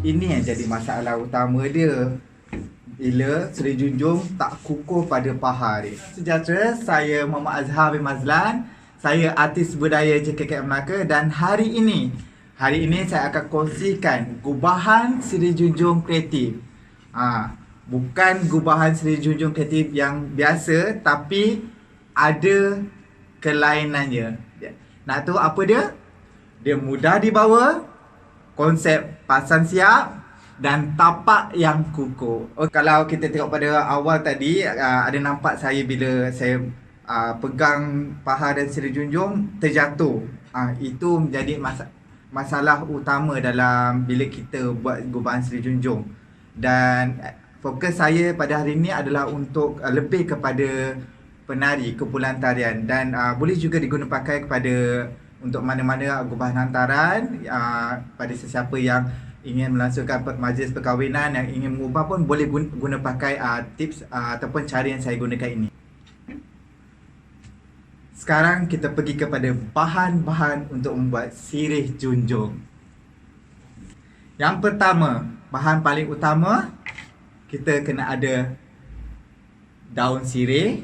Ini yang jadi masalah utama dia. Bila Seri Junjung tak kukuh pada paha dia. Sejahtera, saya Muhammad Azhar bin Mazlan. Saya artis budaya JKK Melaka dan hari ini saya akan kongsikan gubahan Seri Junjung kreatif. Bukan gubahan Seri Junjung kreatif yang biasa, tapi ada kelainannya. Nak tahu apa dia? Dia mudah dibawa, konsep pasang siap dan tapak yang kukuh. Kalau kita tengok pada awal tadi, ada nampak saya bila saya pegang paha dan Seri Junjung terjatuh. Itu menjadi masalah utama dalam bila kita buat gubahan Seri Junjung. Dan fokus saya pada hari ini adalah untuk lebih kepada penari, kumpulan tarian, dan boleh juga digunakan pakai kepada untuk mana-mana gubahan hantaran, pada sesiapa yang ingin melangsungkan majlis perkahwinan, yang ingin mengubah pun boleh guna pakai tips ataupun cara yang saya gunakan ini. Sekarang kita pergi kepada bahan-bahan untuk membuat sirih junjung. Yang pertama, bahan paling utama, kita kena ada daun sirih.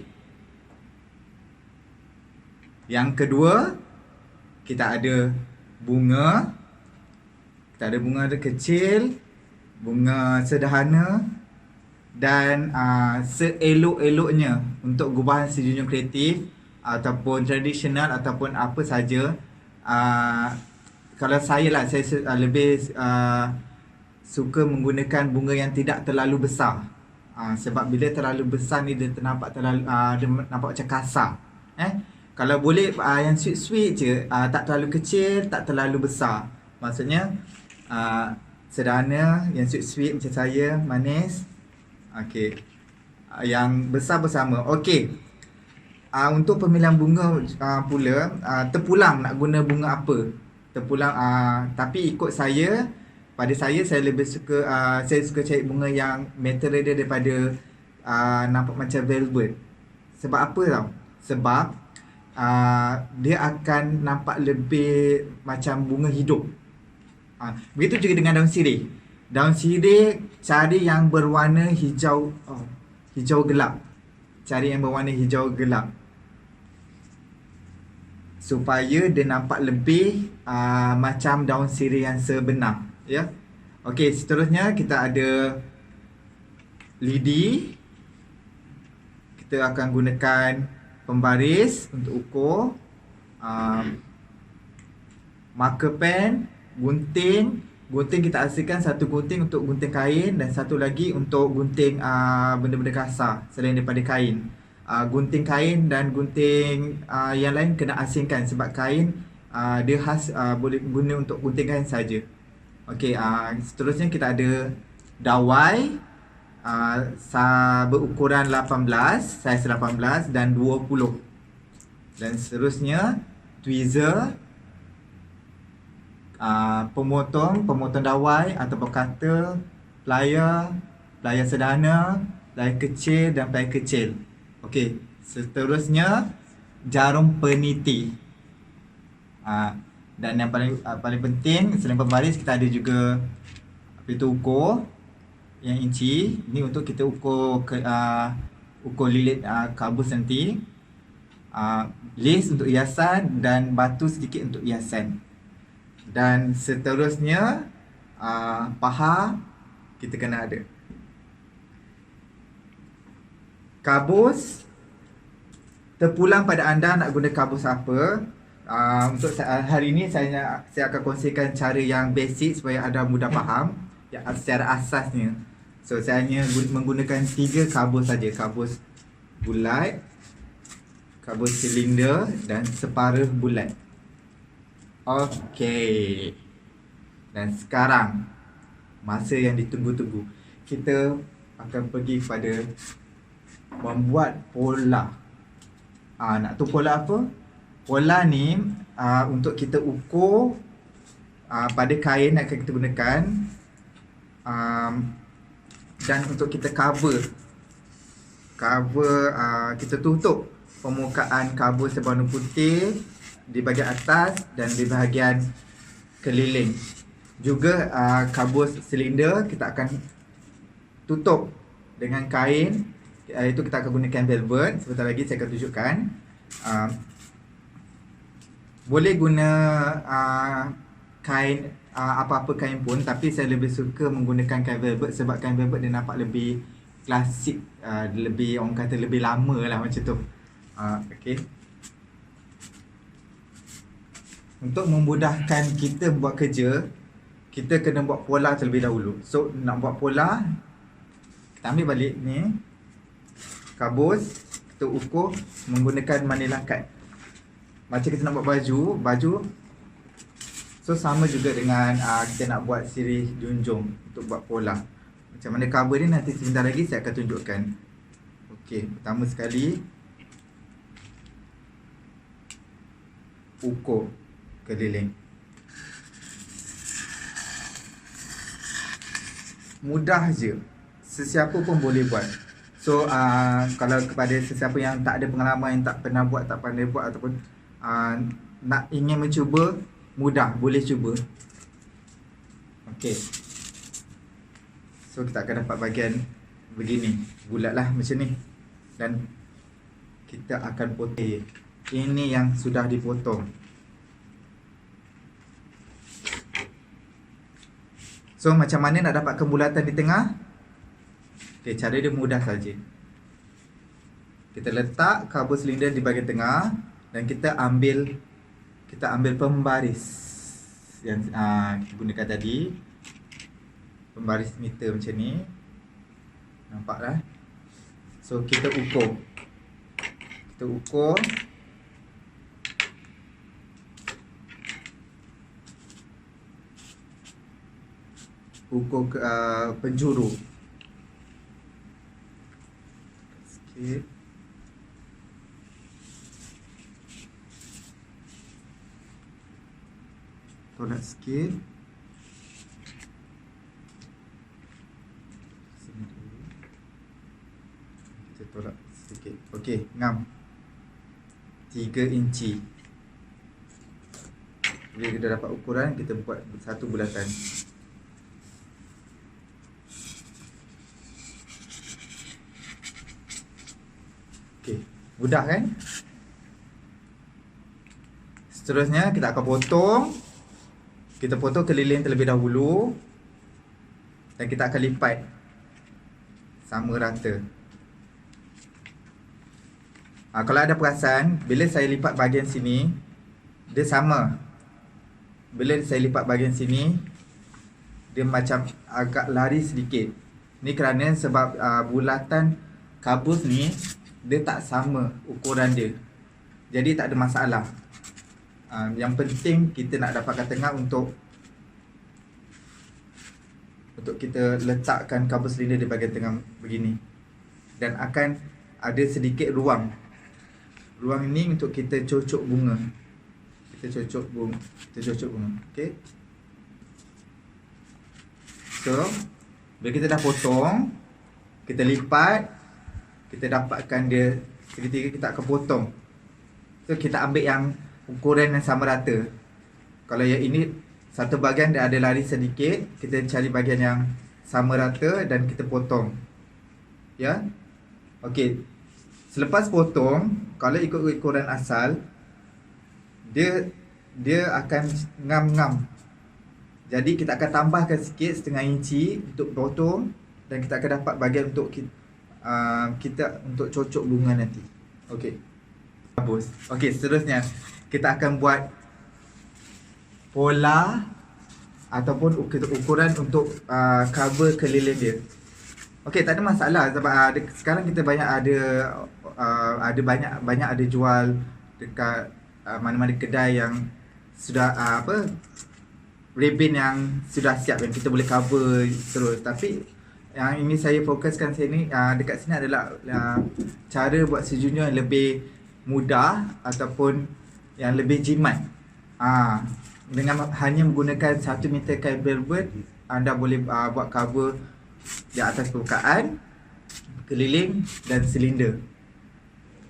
Yang kedua, kita ada bunga. Kita ada bunga kecil, bunga sederhana, dan seelok-eloknya untuk gubahan Seri Junjung kreatif ataupun tradisional ataupun apa saja. Kalau saya lebih suka menggunakan bunga yang tidak terlalu besar. Sebab bila terlalu besar ni dia nampak macam kasar. Kalau boleh yang sweet-sweet je, tak terlalu kecil, tak terlalu besar. Maksudnya sederhana, yang sweet-sweet macam saya, manis. Okey. Yang besar bersama. Okey. Untuk pemilihan bunga pula, terpulang nak guna bunga apa. Terpulang tapi ikut saya, pada saya lebih suka saya suka cari bunga yang material dia daripada nampak macam velvet. Sebab apa tau? Sebab dia akan nampak lebih macam bunga hidup. Begitu juga dengan daun sirih. Daun sirih cari yang berwarna hijau gelap. Cari yang berwarna hijau gelap supaya dia nampak lebih macam daun sirih yang sebenar, ya. Okey, seterusnya kita ada lidi. Kita akan gunakan pembaris untuk ukur, marker pen, gunting. Gunting kita hasilkan satu gunting untuk gunting kain dan satu lagi untuk gunting benda-benda kasar selain daripada kain. Gunting kain dan gunting yang lain kena asingkan sebab kain dia khas boleh guna untuk gunting kain saja. Okey, seterusnya kita ada dawai berukuran 18, saiz 18 dan 20. Dan seterusnya tweezer, pemotong dawai ataupun cutter, plier sederhana, plier kecil dan plier kecil. Okey, seterusnya jarum peniti. Dan yang paling penting selain pembaris, kita ada juga pintu ukur yang inci. Ini untuk kita ukur lilit kabus nanti. Lace untuk hiasan dan batu sedikit untuk hiasan. Dan seterusnya paha kita kena ada. Kabus, terpulang pada anda nak guna kabus apa. Untuk hari ini saya akan kongsikan cara yang basic supaya anda mudah faham secara asasnya. So saya hanya menggunakan 3 kabus saja. Kabus bulat, kabus silinder dan separuh bulat. Okey. Dan sekarang masa yang ditunggu-tunggu, kita akan pergi kepada membuat pola. Nak tahu pola apa? Pola ni untuk kita ukur pada kain yang akan kita gunakan, dan untuk kita cover kita tutup permukaan kabus berwarna putih di bahagian atas dan di bahagian keliling. Juga kabus silinder kita akan tutup dengan kain, itu kita akan gunakan velvet. Sebentar lagi saya akan tunjukkan. Boleh guna kain, apa-apa kain pun, tapi saya lebih suka menggunakan kain velvet sebab kain velvet dia nampak lebih klasik, lebih, orang kata lebih lama lah macam tu. Okey. Untuk memudahkan kita buat kerja, kita kena buat pola terlebih dahulu. So nak buat pola, kita ambil balik ni kabus, kita ukur menggunakan manila cut. Macam kita nak buat baju. So sama juga dengan kita nak buat sirih junjung untuk buat pola. Macam mana cover ni nanti sebentar lagi saya akan tunjukkan. Okey, pertama sekali ukur keliling. Mudah je, sesiapa pun boleh buat. So kalau kepada sesiapa yang tak ada pengalaman, yang tak pernah buat, tak pandai buat, ataupun nak ingin mencuba, mudah, boleh cuba. Okey. So kita akan dapat bahagian begini, bulat lah macam ni. Dan kita akan potong. Ini yang sudah dipotong. So macam mana nak dapat kebulatan di tengah? Okay, cara dia mudah saja. Kita letak kabus silinder di bahagian tengah dan kita ambil pembaris yang kita gunakan tadi. Pembaris meter macam ni. Nampak lah. So kita ukur. Ukur ke penjuru. Sikit. Tolak sikit. Sini dulu. Kita tolak sedikit. Okey, ngam 3 inci. Bila kita dapat ukuran, kita buat satu bulatan. Okey, mudah kan? Seterusnya kita akan potong. Kita potong keliling terlebih dahulu. Dan kita akan lipat sama rata. Kalau ada perasan, bila saya lipat bahagian sini, dia sama. Bila saya lipat bahagian sini, dia macam agak lari sedikit. Ni kerana sebab bulatan kabus ni, dia tak sama ukuran dia. Jadi tak ada masalah. Yang penting kita nak dapatkan tengah untuk kita letakkan kabus silinder di bahagian tengah begini. Dan akan ada sedikit ruang. Ruang ini untuk kita cocok bunga. Kita cocok bunga. Okey. So, bila kita dah potong, kita lipat, kita dapatkan dia segitiga, kita akan potong. So kita ambil yang ukuran yang sama rata. Kalau yang ini satu bahagian dia ada lari sedikit, kita cari bahagian yang sama rata dan kita potong. Ya. Okey. Selepas potong, kalau ikut ukuran asal, dia akan ngam-ngam. Jadi kita akan tambahkan sikit setengah inci untuk potong dan kita akan dapat bahagian untuk kita untuk cocok bunga nanti. Okey. Bagus. Okey, seterusnya kita akan buat pola ataupun ukuran untuk cover keliling dia. Okey, tak ada masalah sebab sekarang kita banyak ada jual dekat mana-mana kedai yang sudah ribbon yang sudah siap yang kita boleh cover terus. Tapi yang ini saya fokuskan sini dekat sini adalah cara buat sejunjung yang lebih mudah ataupun yang lebih jimat. Dengan hanya menggunakan 1 meter kain velvet, anda boleh buat cover di atas permukaan, keliling dan silinder.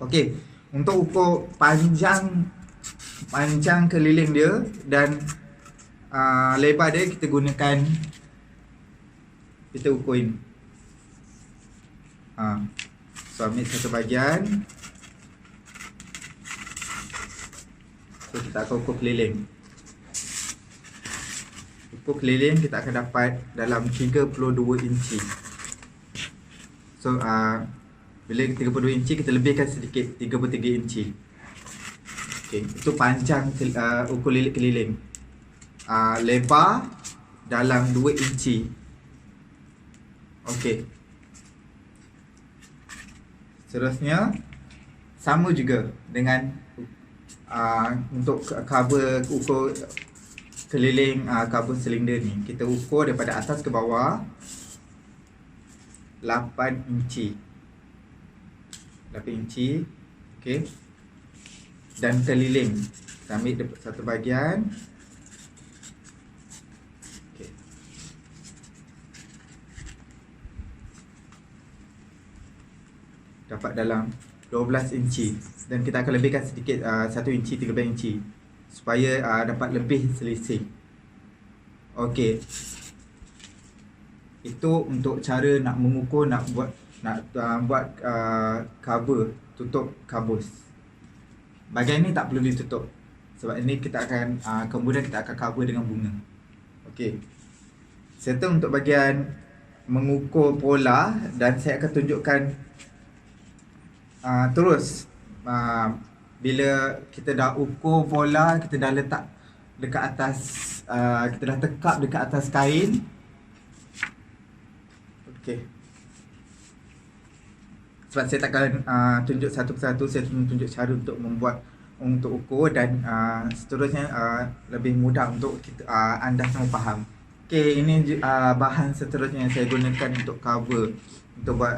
Okey, untuk ukur panjang keliling dia dan lebar dia kita gunakan, kita ukur ini. So ambil satu bahagian. So kita akan ukur keliling. Ukur keliling kita akan dapat dalam 32 inci. So bila 32 inci kita lebihkan sedikit 33 inci. Okey, itu panjang ukur lilit keliling. Lebar dalam 2 inci. Okey. Seterusnya sama juga dengan untuk cover ukur keliling cover silinder ni. Kita ukur daripada atas ke bawah 8 inci. 8 inci. Okey. Dan keliling. Kita ambil satu bahagian. Okey. Dapat dalam 12 inci. Dan kita akan lebihkan sedikit 1 inci, 13 inci. Supaya dapat lebih selisih. Okey. Itu untuk cara nak mengukur, nak buat cover, tutup kabus. Bahagian ni tak perlu ditutup. Sebab ini kita akan kemudian kita akan cover dengan bunga. Okey. Serta untuk bahagian mengukur pola, dan saya akan tunjukkan terus bila kita dah ukur pola, kita dah letak dekat atas, kita dah tekap dekat atas kain. Okey. Sebab saya takkan tunjuk satu persatu, saya tunjuk cara untuk membuat, untuk ukur, dan seterusnya lebih mudah untuk kita, anda semua faham. Okey, ini bahan seterusnya yang saya gunakan untuk cover, untuk buat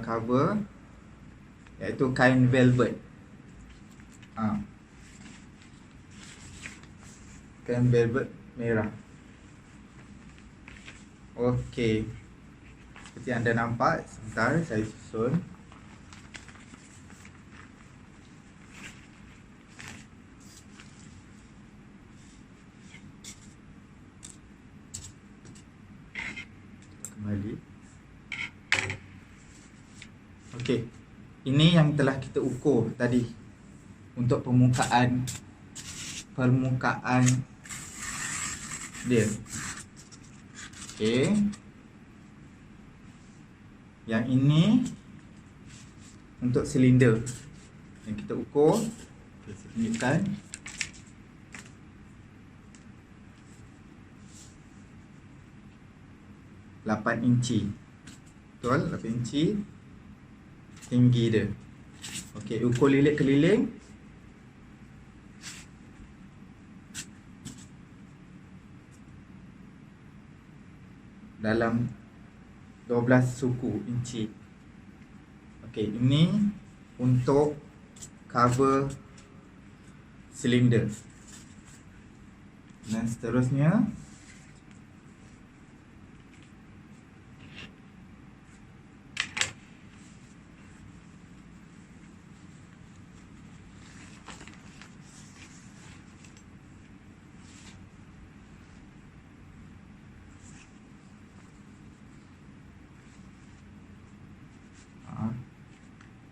cover, iaitu kain velvet. Kain velvet merah. Okey. Seperti anda nampak, sebentar saya susun. Kembali. Okey. Ini yang telah kita ukur tadi untuk permukaan dia. Okey. Yang ini untuk silinder yang kita ukur. Okay, saya tunjukkan. Lapan inci. Betul, 8 inci tinggi dia. Okey, ukur lilit keliling. Dalam 12 suku inci. Okey, ini untuk cover silinder. Dan seterusnya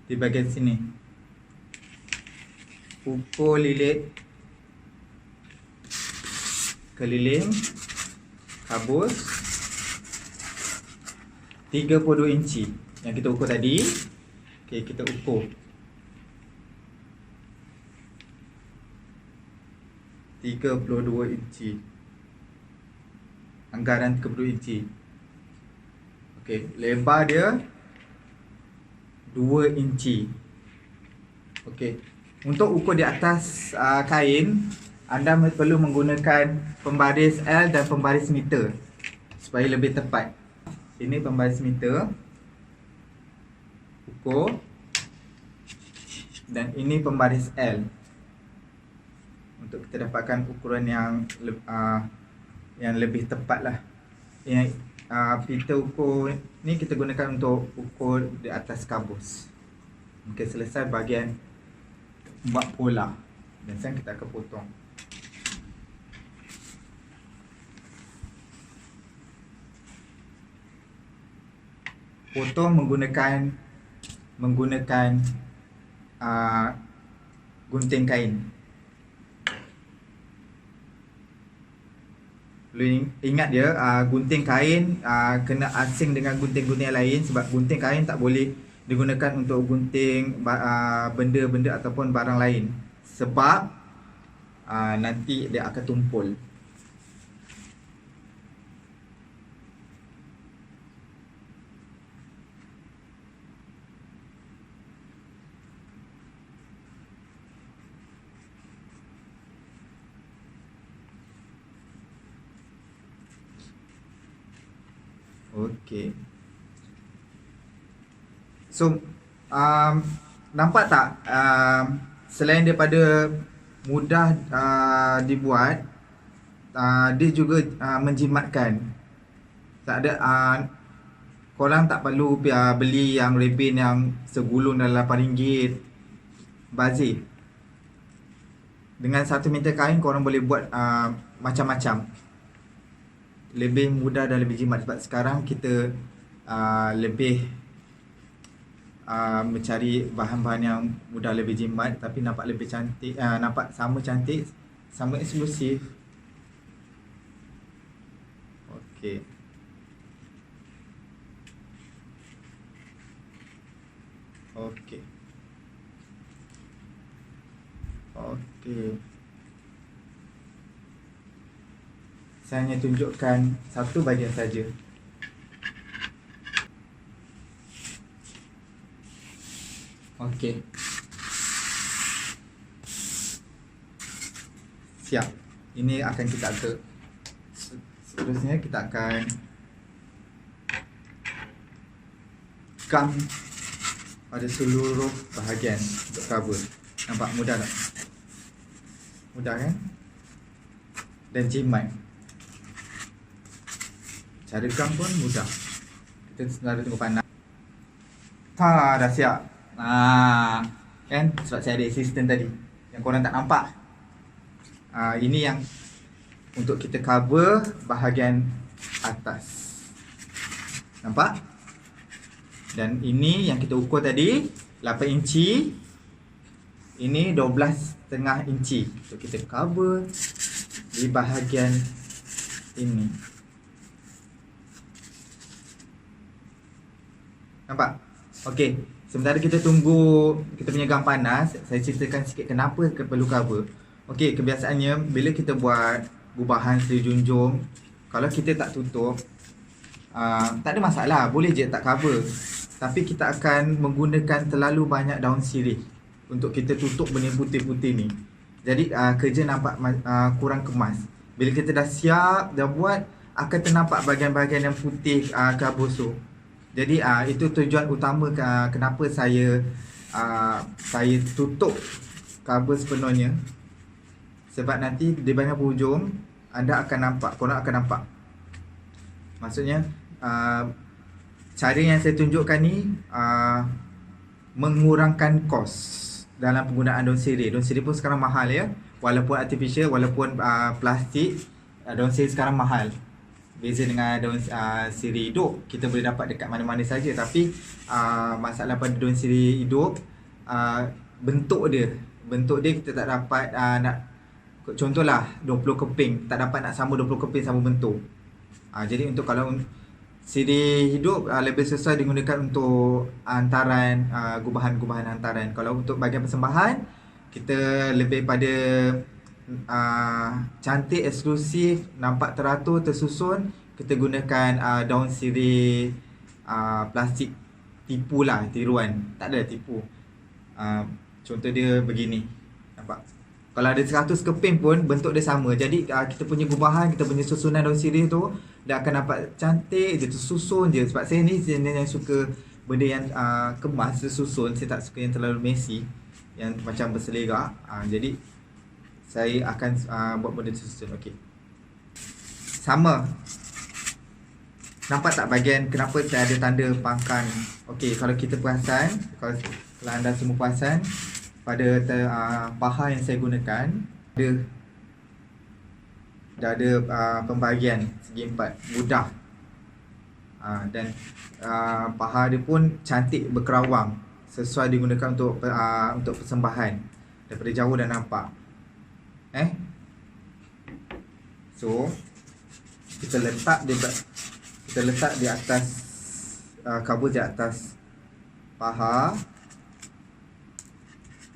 di bahagian sini, ukur lilit keliling kabus 32 inci yang kita ukur tadi. Okey, kita ukur 32 inci, anggaran 32 inci. Okey, lebar dia 2 inci. Okey. Untuk ukur di atas kain, anda perlu menggunakan pembaris L dan pembaris meter supaya lebih tepat. Ini pembaris meter. Ukur. Dan ini pembaris L. Untuk kita dapatkan ukuran yang lebih tepat lah. Yang pita ukur ni kita gunakan untuk ukur di atas kabus. Okey, selesai bahagian buat pola. Dan sekarang kita akan potong. potong menggunakan gunting kain. Ingat dia, gunting kain kena asing dengan gunting-gunting lain, sebab gunting kain tak boleh digunakan untuk gunting benda-benda ataupun barang lain, sebab nanti dia akan tumpul. Okey. So nampak tak, selain daripada mudah dibuat, dia juga menjimatkan. Tak ada, korang tak perlu beli yang rebin yang segulung dalam RM8. Bazir. Dengan 1 meter kain korang boleh buat macam-macam. Lebih mudah dan lebih jimat, sebab sekarang kita lebih mencari bahan-bahan yang mudah, lebih jimat tapi nampak lebih cantik, nampak sama cantik, sama eksklusif. Okey. Okey. Okey. Saya hanya tunjukkan satu bahagian saja. Okey. Siap. Ini akan kita seterusnya kita akan gam pada seluruh bahagian untuk cover. Nampak mudah tak? Mudah kan? Dan jimat. Cara gam pun mudah. Kita sebenarnya tunggu panas. Dah siap. Kan? Sebab saya ada assistant tadi yang korang tak nampak. Ini yang untuk kita cover bahagian atas. Nampak? Dan ini yang kita ukur tadi 8 inci. Ini 12,5 inci untuk kita cover di bahagian ini. Nampak? Okey, sementara kita tunggu kita punya gam panas, saya ceritakan sikit kenapa perlu cover. Okey, kebiasaannya bila kita buat gubahan Sri Junjung, kalau kita tak tutup, tak ada masalah, boleh je tak cover. Tapi kita akan menggunakan terlalu banyak daun sirih untuk kita tutup benda putih-putih ni. Jadi kerja nampak kurang kemas. Bila kita dah siap, dah buat, akan ternampak bahagian-bahagian yang putih kabus tu. Jadi itu tujuan utama kenapa saya tutup cover sepenuhnya. Sebab nanti di bahagian hujung anda akan nampak, korang akan nampak. Maksudnya cara yang saya tunjukkan ni mengurangkan kos dalam penggunaan daun sirih. Daun sirih pun sekarang mahal ya. Walaupun artificial, walaupun plastik, daun sirih sekarang mahal. Beza dengan daun sirih hidup, kita boleh dapat dekat mana-mana saja. Tapi masalah pada daun sirih hidup, bentuk dia kita tak dapat nak, contohlah 20 keping, tak dapat nak sama 20 keping sama bentuk. Jadi untuk kalau sirih hidup lebih sesuai digunakan untuk hantaran, gubahan-gubahan hantaran. Kalau untuk bahagian persembahan, kita lebih pada cantik, eksklusif, nampak teratur, tersusun, kita gunakan daun sirih plastik tipu lah, tiruan. Tak ada tipu. Contoh dia begini. Nampak? Kalau ada 100 keping pun bentuk dia sama. Jadi kita punya gubahan, kita punya susunan daun sirih tu dia akan nampak cantik je, tersusun je. Sebab saya ni jenis yang suka benda yang kemas, tersusun. Saya tak suka yang terlalu messy, yang macam berselerak. Jadi saya akan buat benda tersusun. Okey. Sama. Nampak tak bahagian kenapa saya ada tanda pangkal? Okey, kalau kita perasan, kalau anda semua perasan pada paha yang saya gunakan, dah ada pembahagian segi empat, mudah. Dan paha dia pun cantik berkerawang, sesuai digunakan untuk persembahan. Daripada jauh dah nampak. So kita letak di atas kabus di atas paha,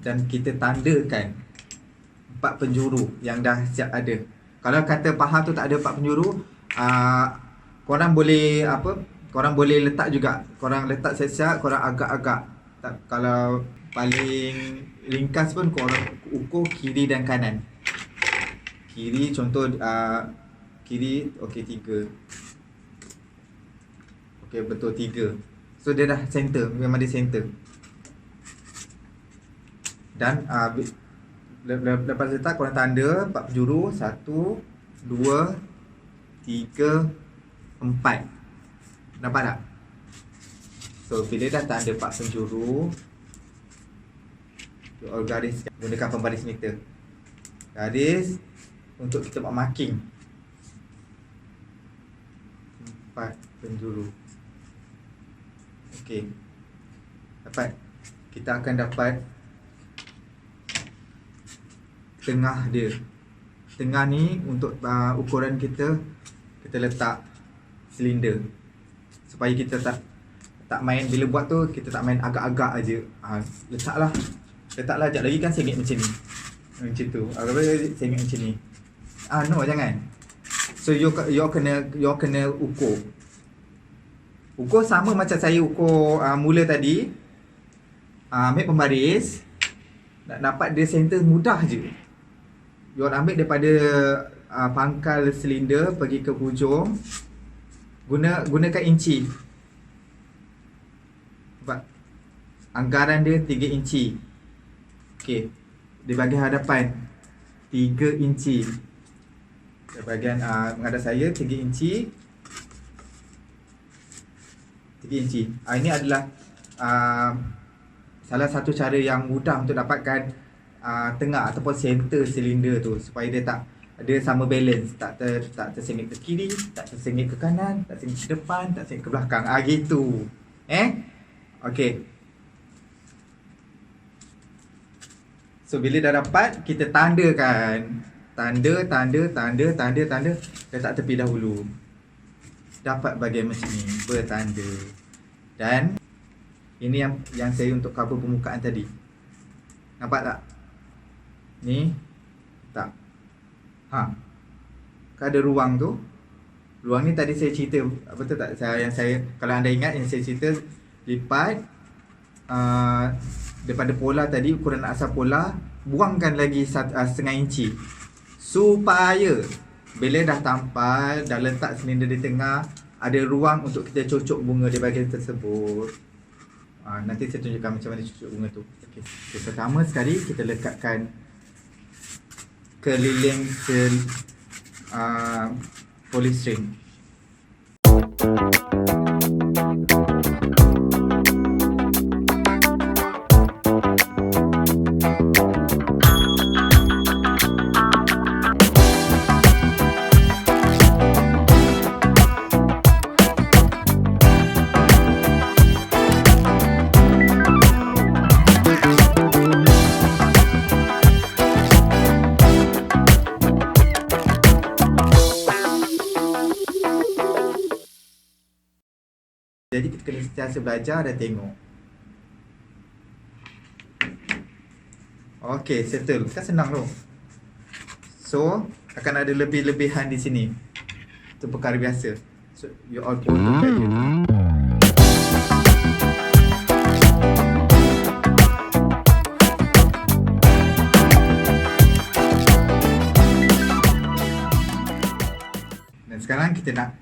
dan kita tandakan 4 penjuru yang dah siap ada. Kalau kata paha tu tak ada 4 penjuru, korang boleh letak juga. Korang letak siap-siap, korang agak-agak. Kalau paling ringkas pun korang ukur kiri dan kanan. Kiri contoh, kiri okey 3. Okey, betul 3. So dia dah center, memang dia center. Dan lepas letak korang tanda 4 penjuru. 1, 2, 3, 4. Nampak tak? So bila dah tanda 4 penjuru, garis, gunakan pembaris meter. Garis untuk kita buat marking 4 penjuru. Okey, kita akan dapat tengah dia. Tengah ni untuk ukuran kita letak silinder, supaya kita tak main bila buat tu, kita tak main agak-agak aja. Letaklah sekejap lagi kan sengit macam ni, macam tu. Agak-agak sengit macam ni. No, jangan. So you kena ukur sama macam saya ukur mula tadi. Ambil pembaris, nak dapat dia center mudah je. You ambil daripada pangkal silinder pergi ke hujung, gunakan inci. Sebab anggaran dia 3 inci. Okey, di bahagian hadapan 3 inci. Di bahagian menghadap saya 3 inci. 3 inci. Ini adalah salah satu cara yang mudah untuk dapatkan tengah ataupun center silinder tu, supaya dia sama balance, tak tersengit ke kiri, tak tersengit ke kanan, tak tersengit ke depan, tak tersengit ke belakang. Gitu. Okey. So bila dah dapat, kita tandakan. Tanda. Letak tepi dahulu. Dapat bahagian macam ni, bertanda. Dan ini yang saya untuk cover permukaan tadi. Nampak tak? Ni tak. Kan ada ruang tu. Ruang ni tadi saya cerita, betul tak? Kalau anda ingat yang saya cerita, lipat daripada pola tadi, ukuran asal pola, buangkan lagi 1/2 inci, supaya bila dah tampal, dah letak silinder di tengah, ada ruang untuk kita cocok bunga di bahagian tersebut. Nanti saya tunjukkan macam mana cocok bunga tu. Okay. Pertama sekali kita lekatkan keliling polystyrene. Jadi kita kena sentiasa belajar dan tengok. Okey, settle. Kan senang tu. So, akan ada lebih-lebihan di sini. Itu perkara biasa. So, you all go to value. Dan sekarang kita nak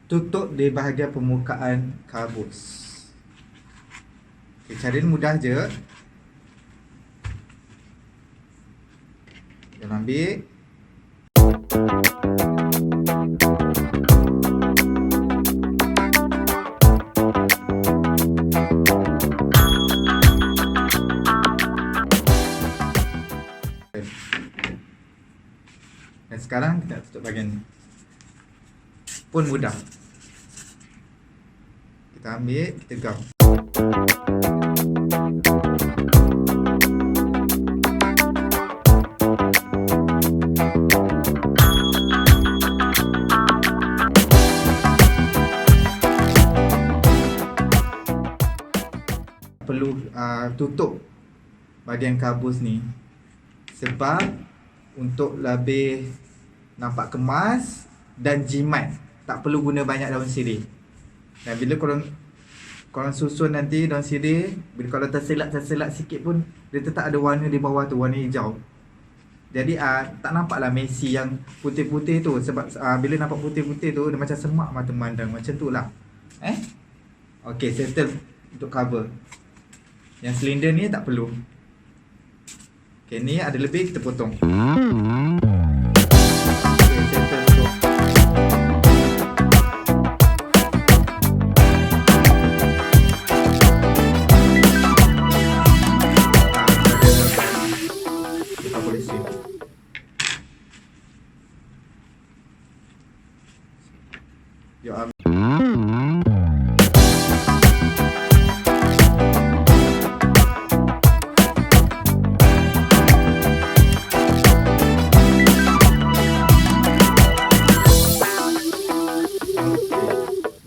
tutup di bahagian permukaan kabus. Okay, cara ni mudah je. Kita ambil. Dan sekarang kita tutup bahagian ni. Pun mudah. Kita ambil, kita gam. Perlu tutup bahagian kabus ni sebab untuk lebih nampak kemas dan jimat. Tak perlu guna banyak daun sirih. Dan bila korang susun nanti daun sirih, bila kalau terselat sikit pun dia tetap ada warna di bawah tu, warna hijau. Jadi tak nampaklah messy yang putih-putih tu. Sebab bila nampak putih-putih tu dia macam semak mata memandang. Macam tu lah. Okay, settle untuk cover. Yang silinder ni tak perlu. Okay, ni ada lebih, kita potong. Okay, settle untuk kita boleh save. Yo,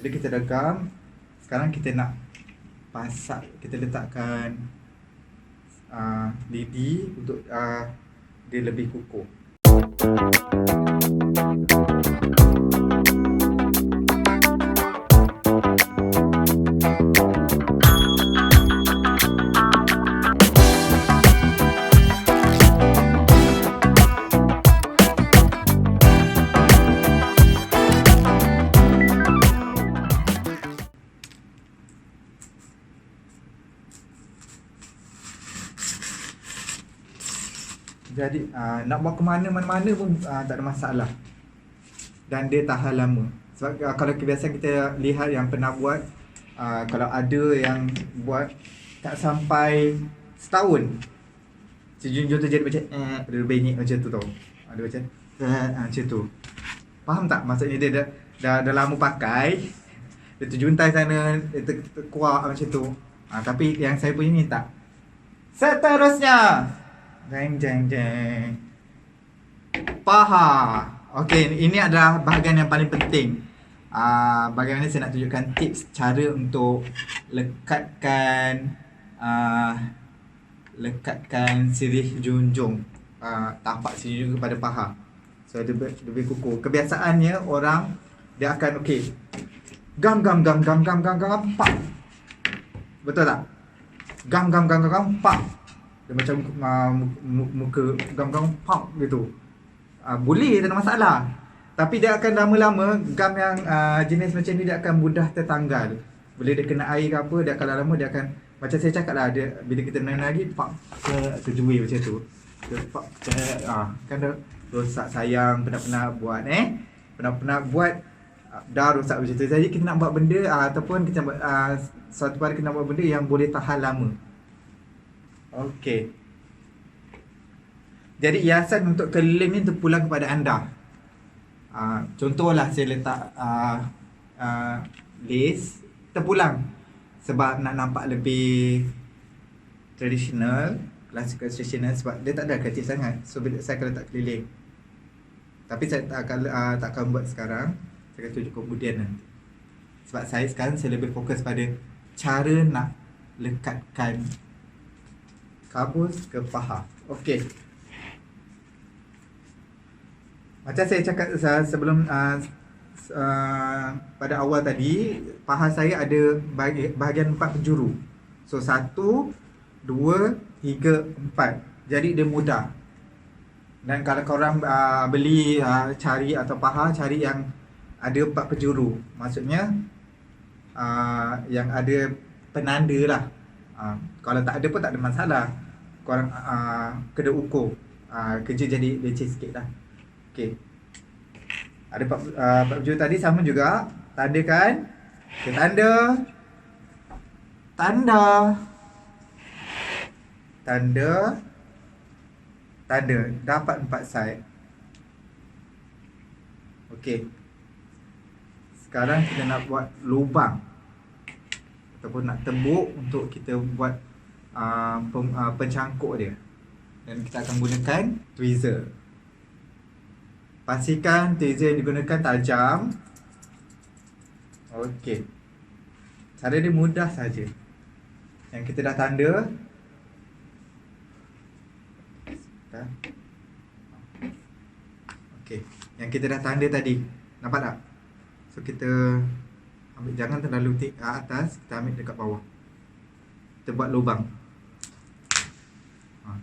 kita dah gam. Sekarang kita nak pasak. Kita letakkan lidi untuk dia lebih kukuh. Jadi nak bawa ke mana-mana pun tak ada masalah. Dan dia tahan lama. Sebab kalau kebiasaan kita lihat yang pernah buat, kalau ada yang buat tak sampai setahun, si Junjung tu jadi macam ada benyek macam tu tau. Ada macam macam tu. Faham tak? Maksudnya dia dah lama pakai, dia terjuntai sana, dia terkuak macam tu. Tapi yang saya punya ni tak. Seterusnya, jeng. Paha. Okey, ini adalah bahagian yang paling penting. Bagaimana saya nak tunjukkan tips cara untuk lekatkan sirih junjung, tapak sirih junjung kepada paha. So dia lebih kukuh. Kebiasaannya orang dia akan gam pak. Betul tak? Gam pak. Dia macam muka gam pak gitu. Boleh, tak ada masalah. Tapi dia akan lama-lama gam yang jenis macam ni dia akan mudah tertanggal. Bila dia kena air ke apa, dia akan lama dia akan macam saya cakap lah, dia bila kita main lagi pak terjuih macam tu. Dia pak kan dah rosak. Sayang pernah buat pernah buat dah rosak macam tu. Jadi kita nak buat benda ataupun kita buat suatu hari kita nak buat benda yang boleh tahan lama. Okey. Jadi hiasan untuk keliling ni terpulang kepada anda. Contohlah saya letak lace terpulang sebab nak nampak lebih tradisional, classical traditional, sebab dia tak ada kecil sangat. So saya akan letak keliling. Tapi saya tak akan buat sekarang. Saya akan tunjuk kemudian nanti. Sebab saya sekarang saya lebih fokus pada cara nak lekatkan kabus ke paha. Okey. Macam saya cakap sebelum pada awal tadi, paha saya ada bahagian 4 penjuru. So 1, 2, 3, 4. Jadi dia mudah. Dan kalau korang beli cari atau paha, cari yang ada 4 penjuru. Maksudnya yang ada penanda lah. Kalau tak ada pun tak ada masalah. Korang kena ukur. Kerja jadi leceh sikit lah. Okey. Ada 4 penjuru tadi sama juga. Tanda kan? Okay, tanda. Dapat 4 side. Okey. Sekarang kita nak buat lubang. ataupun nak tembuk untuk kita buat pencangkuk dia. Dan kita akan gunakan tweezer. Pastikan tweezer yang digunakan tajam. Okey. Cara dia mudah saja. Yang kita dah tanda. Okey, yang kita dah tanda tadi. Nampak tak? So kita ambil, jangan terlalu atas, kita ambil dekat bawah. Kita buat lubang.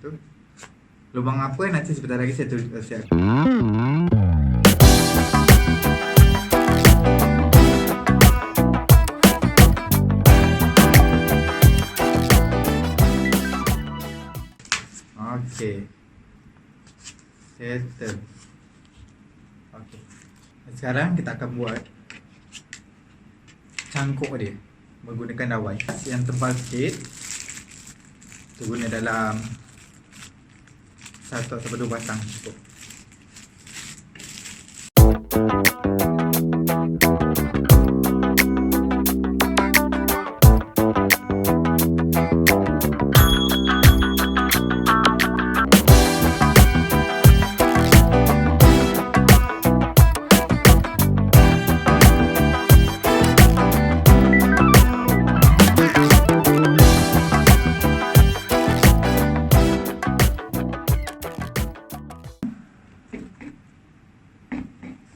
Tu. Lubang apa nanti sebentar lagi saya siap. Okey. Settle. Okey. Sekarang kita akan buat cangkuk dia menggunakan dawai yang tebal sikit. Kita guna dalam 1 atau 2 batang cukup.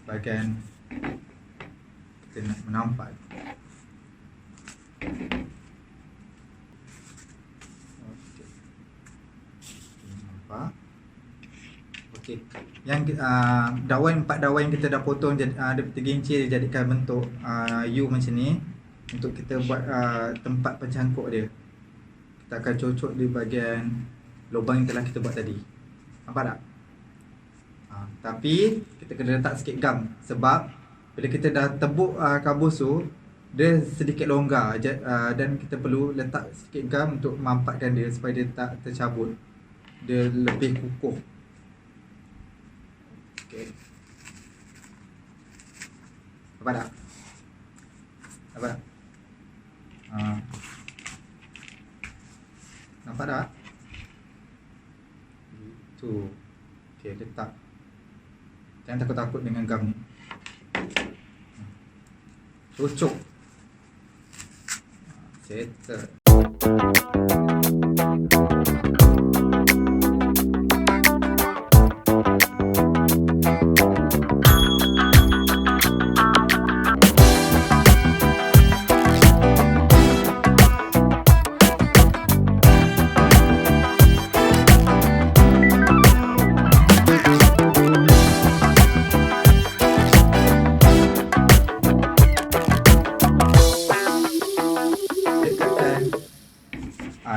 Bahagian kita nak menampak. Okey. Nampak. Okey. Yang dawai, 4 dawai yang kita dah potong ada 3 inci, jadikan bentuk U macam ni untuk kita buat tempat pencangkuk dia. Kita akan cocok di bahagian lubang yang telah kita buat tadi. Nampak tak? Tapi kita kena letak sikit gam, sebab bila kita dah tebuk kabus tu, dia sedikit longgar, dan kita perlu letak sikit gam untuk mampatkan dia supaya dia tak tercabut, dia lebih kukuh. Okey. Nampak tak? Nampak tak? Nampak tak? Itu. Okey, letak. Jangan takut-takut dengan gam ni. Cocok. Settle.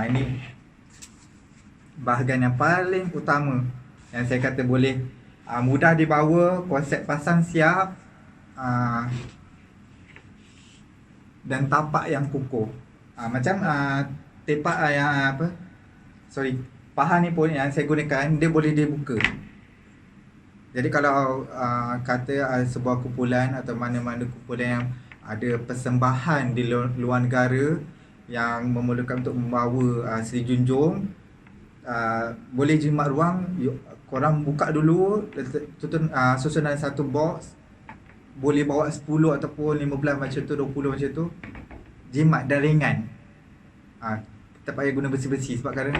Ini bahagian yang paling utama yang saya kata boleh mudah dibawa, konsep pasang siap, dan tapak yang kukuh. Macam tepak yang paha ni pun yang saya gunakan, dia boleh dibuka. Jadi kalau kata sebuah kumpulan atau mana-mana kumpulan yang ada persembahan di luar negara yang memerlukan untuk membawa Sri Junjung, boleh jimat ruang, korang buka dulu, susun dalam satu box, boleh bawa 10 ataupun 15 macam tu, 20 macam tu, jimat dan ringan. Tak payah guna besi-besi sebab kadang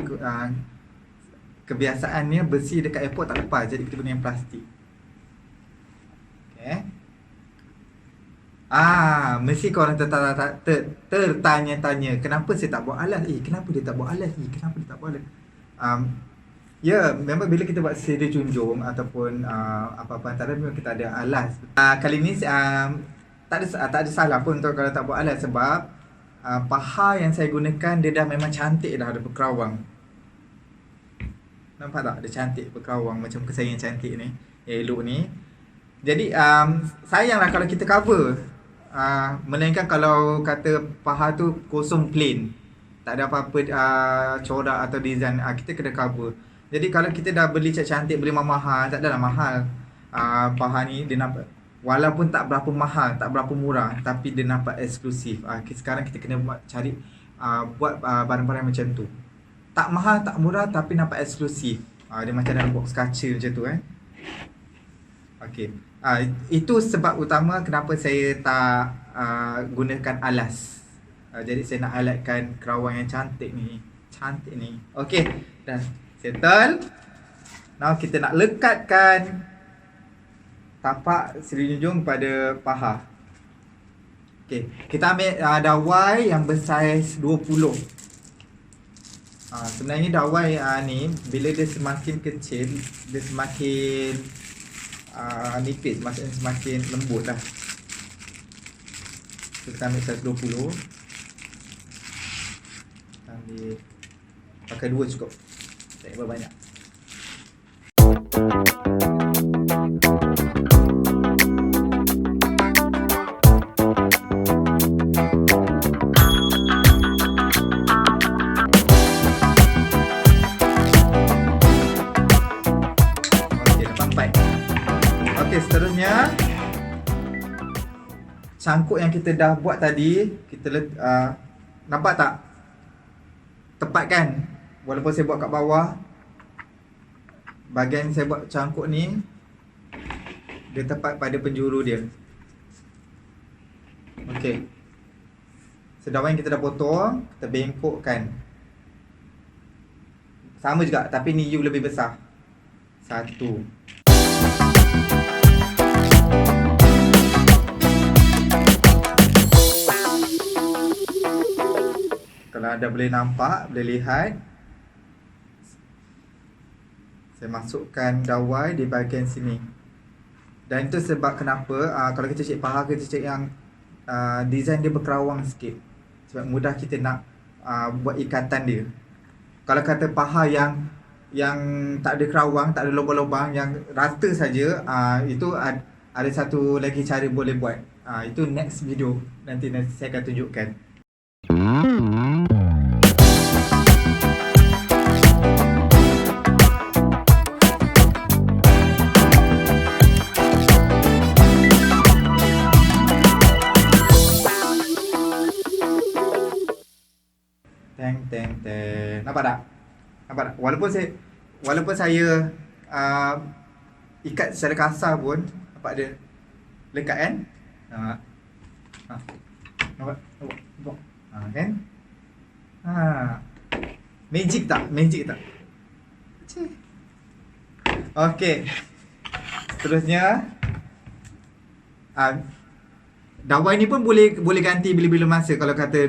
kebiasaannya besi dekat airport tak lepas, jadi kita guna yang plastik. Okay. Mesti korang tertanya-tanya, kenapa saya tak buat alas? Kenapa dia tak buat alas? Kenapa dia tak buat alas? Ya, memang bila kita buat Sri Junjung ataupun apa-apa antara, memang kita ada alas. Kali ni tak ada salah pun untuk kalau tak buat alas, sebab paha yang saya gunakan dia dah memang cantik dah, ada berkerawang. Nampak tak? Dia cantik berkerawang macam muka saya yang cantik ni, elok ni. Jadi sayanglah kalau kita cover. Melainkan kalau kata paha tu kosong plain, tak ada apa-apa corak atau design, kita kena cover. Jadi kalau kita dah beli cantik, beli mahal, tak adalah mahal. Paha ni dia nampak Walaupun tak berapa mahal, tak berapa murah, tapi dia nampak eksklusif. Sekarang kita kena cari buat barang-barang macam tu. Tak mahal, tak murah, tapi nampak eksklusif. Dia macam dalam box kaca macam tu kan. Okey. Itu sebab utama kenapa saya tak gunakan alas. Jadi saya nak highlightkan kerawang yang cantik ni. Cantik ni. Okey, dah settle. Now kita nak lekatkan tapak Sri Junjung pada paha. Okey, kita ambil dawai yang bersaiz 20. Sebenarnya dawai ni bila dia semakin kecil, dia semakin nipis, semakin lembut lah. Kita ambil saiz 20. Ambil pakai 2 cukup. Tak payah banyak. Seterusnya cangkuk yang kita dah buat tadi, kita nampak tak? Tepat kan? Walaupun saya buat kat bawah, bahagian saya buat cangkuk ni dia tepat pada penjuru dia. Okey. Sedawai yang kita dah potong, kita bengkokkan. Sama juga, tapi ni U lebih besar. 1. Kalau anda boleh nampak, boleh lihat, saya masukkan dawai di bahagian sini. Dan itu sebab kenapa kalau kita cek paha, kita cek yang design dia berkerawang sikit, sebab mudah kita nak buat ikatan dia. Kalau kata paha yang tak ada kerawang, tak ada lubang-lubang, yang rata saja, itu ada satu lagi cara boleh buat. Itu next video, nanti saya akan tunjukkan. Teng. Nampak tak? Walaupun saya ikat secara kasar pun, nampak dia lekat kan? Nampak? Kan? Magic tak? Okey. Seterusnya, dawai ni pun boleh ganti bila-bila masa. Kalau kata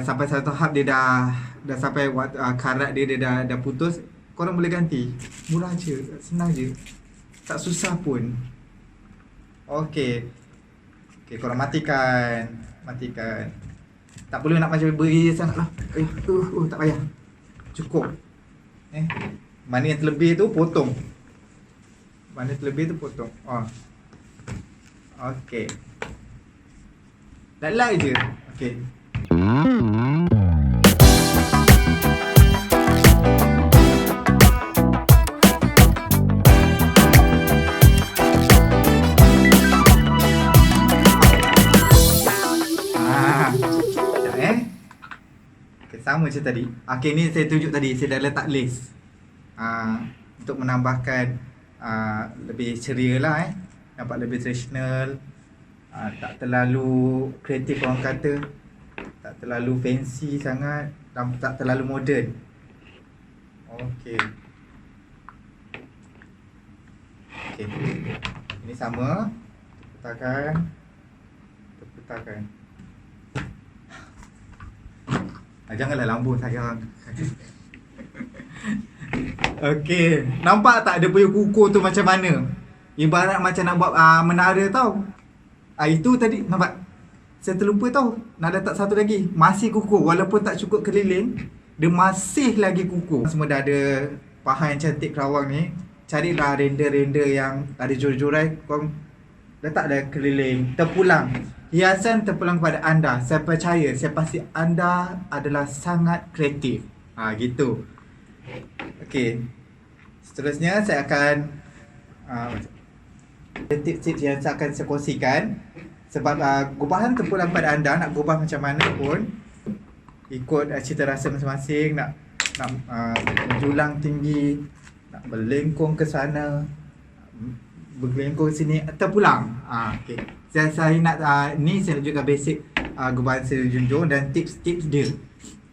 sampai satu tahap dia dah sampai karat dia dah putus, korang boleh ganti. Murah je, senang je, tak susah pun. Okey, korang matikan. Tak perlu nak macam beri sangat lah. Tak payah, cukup. Mana yang terlebih tu potong. Okey, dah je. Okey. Sama macam tadi. Okey, ni saya tunjuk tadi, saya dah letak lace untuk menambahkan lebih ceria lah, nampak lebih traditional. Tak terlalu kreatif orang kata, tak terlalu fancy sangat, dan tak terlalu moden. Okey. Ini sama. Petakan. Janganlah lambung sayang. Okey, nampak tak dia punya kukuh tu macam mana? Ibarat macam nak buat menara tau. Itu tadi nampak. Saya terlupa tau, nak letak satu lagi. Masih kukuh, walaupun tak cukup keliling, dia masih lagi kukuh. Semua dah ada paha yang cantik kerawang ni. Carilah render-render yang ada jorai-jorai, korang letak dah keliling, terpulang. Hiasan terpulang kepada anda. Saya percaya, saya pasti anda adalah sangat kreatif. Gitu. Okey. Seterusnya saya akan tips-tips yang saya akan saya kongsikan. Sebab gubahan terpulang pada anda, nak gubah macam mana pun ikut cita rasa masing-masing. Nak menjulang tinggi, nak berlengkung ke sana, berlengkung ke sini, terpulang. Okay. Saya nak ni saya tunjukkan basic gubahan Sri Junjung dan tips-tips dia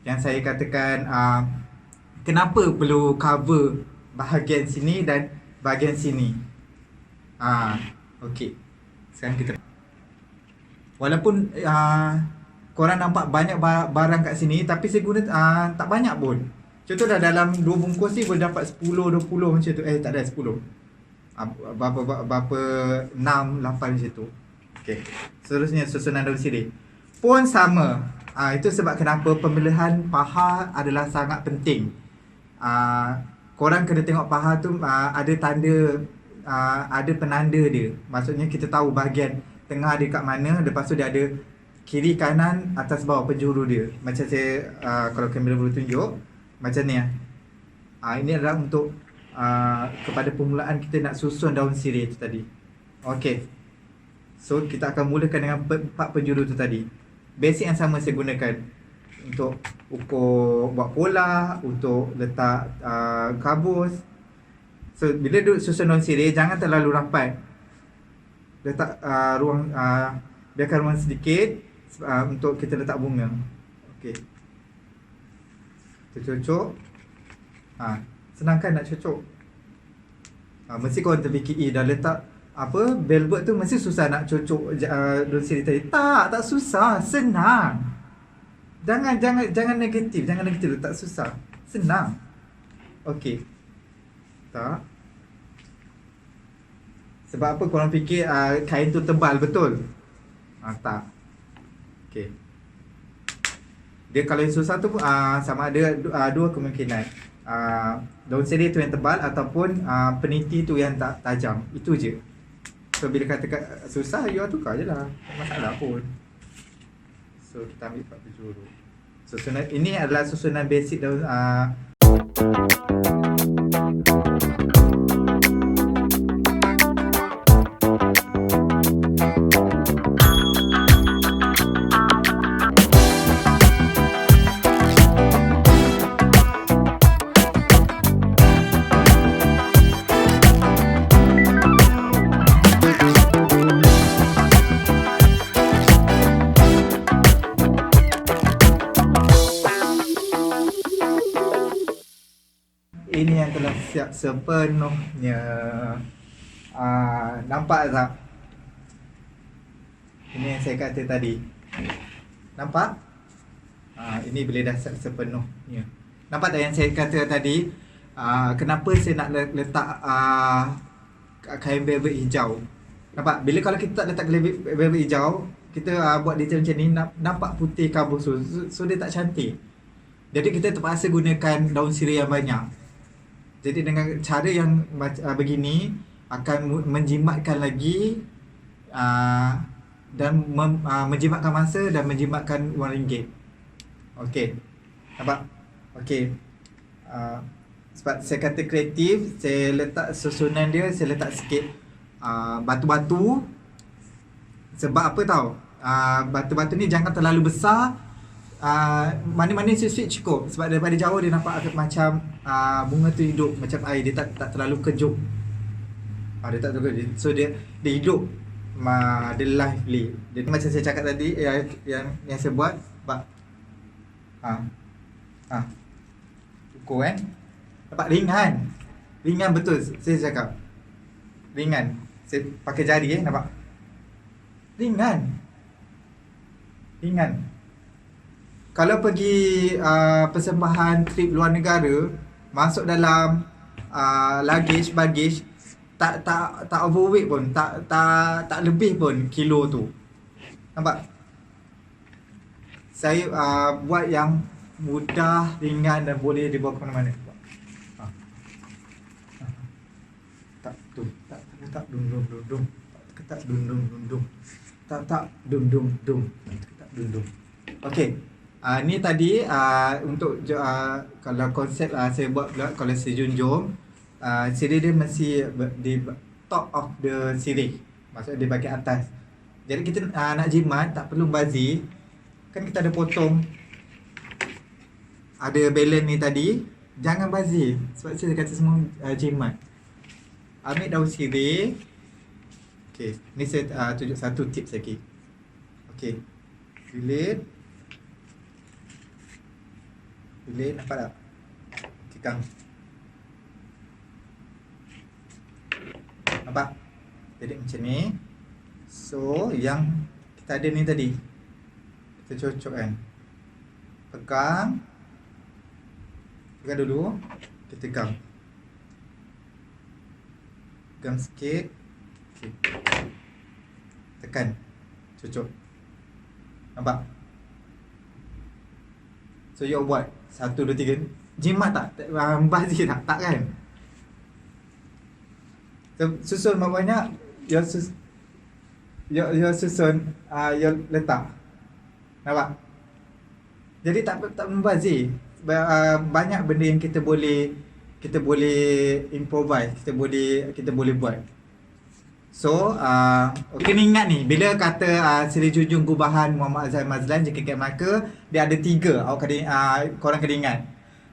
yang saya katakan kenapa perlu cover bahagian sini dan bahagian sini. Okey. Sekarang kita, walaupun korang nampak banyak barang kat sini, tapi saya guna tak banyak pun. Contoh dah dalam 2 bungkus ni boleh dapat 10-20 macam tu. Tak ada 10. Berapa 6-8 macam tu. Okey. Seterusnya susunan daun sirih pun sama. Itu sebab kenapa pemilihan paha adalah sangat penting. Korang kena tengok paha tu ada tanda, ada penanda dia. Maksudnya kita tahu bahagian tengah dia kat mana, lepas tu dia ada kiri, kanan, atas, bawah penjuru dia. Macam saya kalau kamera boleh tunjuk macam ni. Ini adalah untuk kepada permulaan kita nak susun daun sirih tu tadi. Okey. So kita akan mulakan dengan 4 penjuru tu tadi. Basic yang sama saya gunakan untuk ukur buat pola, untuk letak kabus. So bila duduk susun daun sirih, jangan terlalu rapat. Letak ruang, biarkan ruang sedikit untuk kita letak bunga. Okey. Kita cocok. Senang kan nak cocok? Mesti korang terfikir, dah letak velvet tu mesti susah nak cocok daun sirih tadi. Tak susah, senang. Jangan negatif, tak susah. Senang. Okey. Tak. Sebab apa korang fikir kain tu tebal betul? Tak. Okey. Dia kalau yang susah tu sama ada dua kemungkinan. Daun sirih tu yang tebal ataupun peniti tu yang tak tajam. Itu je. So bila kata susah, you tukar je lah. Tak masalah pun. So kita ambil 4 penjuru. Susunan ini adalah susunan basic daun ini yang telah siap sepenuhnya. Nampak tak? Ini yang saya kata tadi. Nampak? Ini bila dah siap sepenuhnya. Nampak tak yang saya kata tadi? Kenapa saya nak letak kain velvet hijau? Nampak? Bila kalau kita tak letak velvet hijau, kita buat detail macam ni, nampak putih kabus tu. So dia tak cantik. Jadi kita terpaksa gunakan daun sirih yang banyak. Jadi dengan cara yang begini akan menjimatkan lagi dan menjimatkan masa dan menjimatkan wang ringgit. Okey. Nampak? Okey. Sebab saya kata kreatif, saya letak susunan dia, saya letak sikit batu-batu. Sebab apa tahu? Batu-batu ni jangan terlalu besar. Mana-mana sikit cukup. Sebab daripada jauh dia nampak macam bunga tu hidup, macam air. Dia tak terlalu kejut. Dia tak terlalu kejut. So dia hidup, dia lively. Jadi macam saya cakap tadi, yang saya buat, ukur kan. Nampak ringan betul. Saya cakap ringan. Saya pakai jari nampak. Ringan. Kalau pergi persembahan trip luar negara, masuk dalam baggage tak overweight pun, tak lebih pun kilo tu. Nampak? Saya buat yang mudah, ringan dan boleh dibawa ke mana-mana. Tak dum. Tak dum. Okey. Ni tadi untuk kalau konsep saya buat pula, kalau saya junjung sirih dia mesti top of the sirih. Maksudnya di bahagian atas. Jadi kita nak jimat tak perlu bazir. Kan kita ada potong, ada balance ni tadi. Jangan bazir. Sebab saya kata semua jimat. Ambil daun sirih. Okey, ni saya tunjuk satu tips lagi. Okey. Bilit, nampak tak? Kekang. Nampak? Jadi macam ni. So, yang kita ada ni tadi, kita cocok kan. Pegang dulu. Kita tegang. Tegang sikit. Okay. Tekan. Cocok. Nampak? So, you buat 1, 2, 3. Jimat tak? Bazir tak? Tak kan? So, susun banyak. You susun, you letak. Nampak? Jadi tak membazir. Banyak benda yang kita boleh improvise, kita boleh buat. So, kena ingat ni, bila kata Seri Junjung Gubahan Muhammad Azhar Mazlan JKK Melaka, dia ada 3. Korang kena ingat.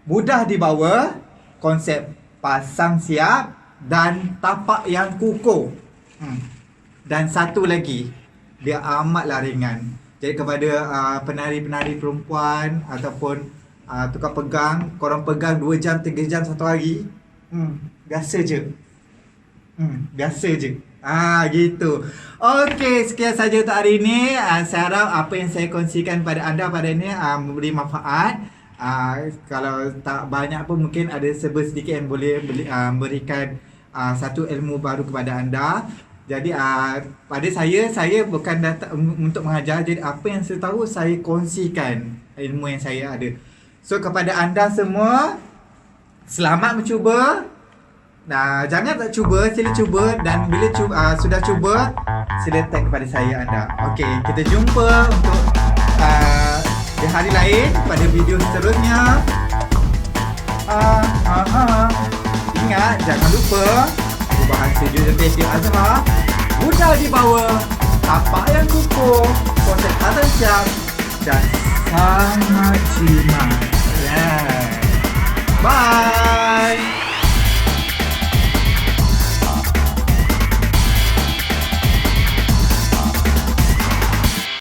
Mudah dibawa, konsep pasang siap dan tapak yang kukuh. Dan satu lagi, dia amatlah ringan. Jadi kepada penari-penari perempuan ataupun tukar pegang, korang pegang 2 jam, 3 jam satu hari, biasa je. Gitu. Okey, sekian saja untuk hari ini. Saya harap apa yang saya kongsikan pada anda pada ini memberi manfaat. Kalau tak banyak pun mungkin ada sedikit yang boleh memberikan satu ilmu baru kepada anda. Jadi pada saya bukan datang untuk mengajar. Jadi apa yang saya tahu, saya kongsikan ilmu yang saya ada. So kepada anda semua, selamat mencuba. Jangan tak cuba, sila cuba. Dan bila sudah cuba, sila tag kepada saya anda. Okey, kita jumpa untuk di hari lain pada video seterusnya. Ingat, jangan lupa Gubahan Seri Junjung JKK Azhar mudah dibawa, tapak yang kukuh, konsep pasang siap dan sangat jimat. Bye.